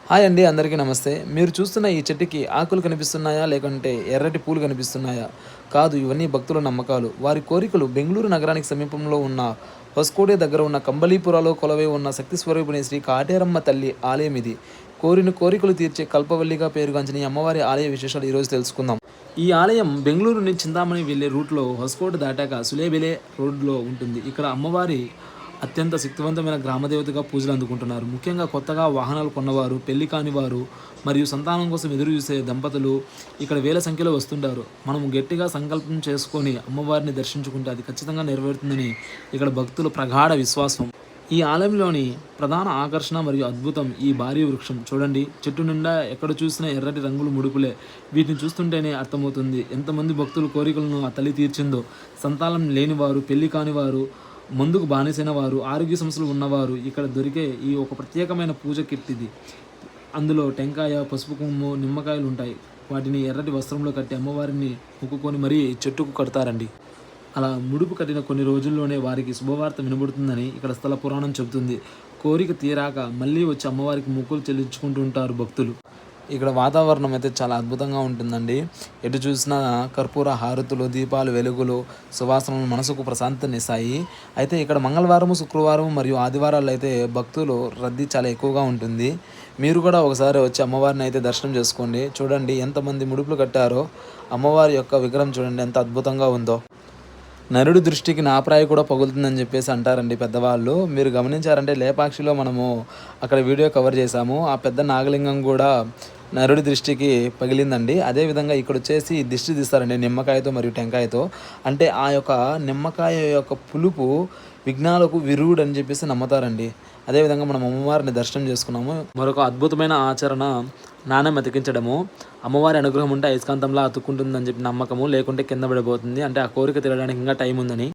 Hi అండి, అందరికీ నమస్తే. మీరు చూస్తున్న ఈ చెట్టుకి ఆకులు కనిపిస్తున్నాయా? లేకుంటే ఎర్రటి పూలు కనిపిస్తున్నాయా? కాదు, ఇవన్నీ భక్తుల నమ్మకాలు. వారి కోరికలు. బెంగుళూరు నగరానికి సమీపంలో ఉన్న హొస్కోటే దగ్గర ఉన్న కంబళీపురాలో కొలువై ఉన్న శక్తి స్వరూపిణి శ్రీ కాటేరమ్మ తల్లి ఆలయం ఇది. కోరిన కోరికలు తీర్చే కల్పవల్లిగా పేరుగాంచిన ఈ అమ్మవారి ఆలయ విశేషాలు ఈరోజు తెలుసుకుందాం. ఈ ఆలయం బెంగుళూరు నుంచి చింతామణి వెళ్లే రూట్లో హొస్కోట దాటాక సులేబెలే రోడ్లో ఉంటుంది. ఇక్కడ అమ్మవారి అత్యంత శక్తివంతమైన గ్రామదేవతగా పూజలు అందుకుంటున్నారు. ముఖ్యంగా కొత్తగా వాహనాలు కొన్నవారు, పెళ్లి కానివారు మరియు సంతానం కోసం ఎదురు చూసే దంపతులు ఇక్కడ వేల సంఖ్యలో వస్తుంటారు. మనం గట్టిగా సంకల్పం చేసుకొని అమ్మవారిని దర్శించుకుంటే అది ఖచ్చితంగా నెరవేరుతుందని ఇక్కడ భక్తుల ప్రగాఢ విశ్వాసం. ఈ ఆలయంలోని ప్రధాన ఆకర్షణ మరియు అద్భుతం ఈ భారీ వృక్షం. చూడండి, చెట్టు నిండా ఎక్కడ చూసినా ఎర్రటి రంగులు ముడుపులే. వీటిని చూస్తుంటేనే అర్థమవుతుంది ఎంతమంది భక్తుల కోరికలను ఆ తల్లి తీర్చిందో. సంతానం లేనివారు, పెళ్లి కానివారు, మందుకు బానిసైన వారు, ఆరోగ్య సమస్యలు ఉన్నవారు ఇక్కడ దొరికే ఈ ఒక ప్రత్యేకమైన పూజ కిట్ ఇది. అందులో టెంకాయ, పసుపు కొమ్ము, నిమ్మకాయలు ఉంటాయి. వాటిని ఎర్రటి వస్త్రంలో కట్టి అమ్మవారిని మొక్కుకొని మరీ చెట్టుకు కడతారండి. అలా ముడుపు కట్టిన కొన్ని రోజుల్లోనే వారికి శుభవార్త వినబడుతుందని ఇక్కడ స్థల పురాణం చెబుతుంది. కోరిక తీరాక మళ్ళీ వచ్చి అమ్మవారికి మొక్కులు చెల్లించుకుంటూ ఉంటారు భక్తులు. ఇక్కడ వాతావరణం అయితే చాలా అద్భుతంగా ఉంటుందండి. ఎటు చూసినా కర్పూర హారతులు, దీపాలు, వెలుగులు, సువాసనలు మనసుకు ప్రశాంతనిస్తాయి. అయితే ఇక్కడ మంగళవారం, శుక్రవారం మరియు ఆదివారాలు అయితే భక్తులు రద్దీ చాలా ఎక్కువగా ఉంటుంది. మీరు కూడా ఒకసారి వచ్చి అమ్మవారిని అయితే దర్శనం చేసుకోండి. చూడండి ఎంతమంది ముడుపులు కట్టారో. అమ్మవారి యొక్క విగ్రహం చూడండి ఎంత అద్భుతంగా ఉందో. నరుడి దృష్టికి నాప్రాయి కూడా పగులుతుందని చెప్పేసి అంటారండి పెద్దవాళ్ళు. మీరు గమనించారంటే లేపాక్షిలో మనము అక్కడ వీడియో కవర్ చేశాము. ఆ పెద్ద నాగలింగం కూడా నరుడి దృష్టికి పగిలిందండి. అదేవిధంగా ఇక్కడ వచ్చేసి దిష్టి తీస్తారండి నిమ్మకాయతో మరియు టెంకాయతో. అంటే ఆ యొక్క నిమ్మకాయ యొక్క పులుపు విఘ్నాలకు విరుగుడు అని చెప్పేసి నమ్ముతారండి. అదేవిధంగా మనం అమ్మవారిని దర్శనం చేసుకున్నాము. మరొక అద్భుతమైన ఆచరణ నాణెం అతికించడము. అమ్మవారి అనుగ్రహం ఉంటే అయస్కాంతంలా అతుక్కుంటుందని చెప్పి నమ్మకము, లేకుంటే కింద పడిపోతుంది. అంటే ఆ కోరిక తీరడానికి ఇంకా టైం ఉందని.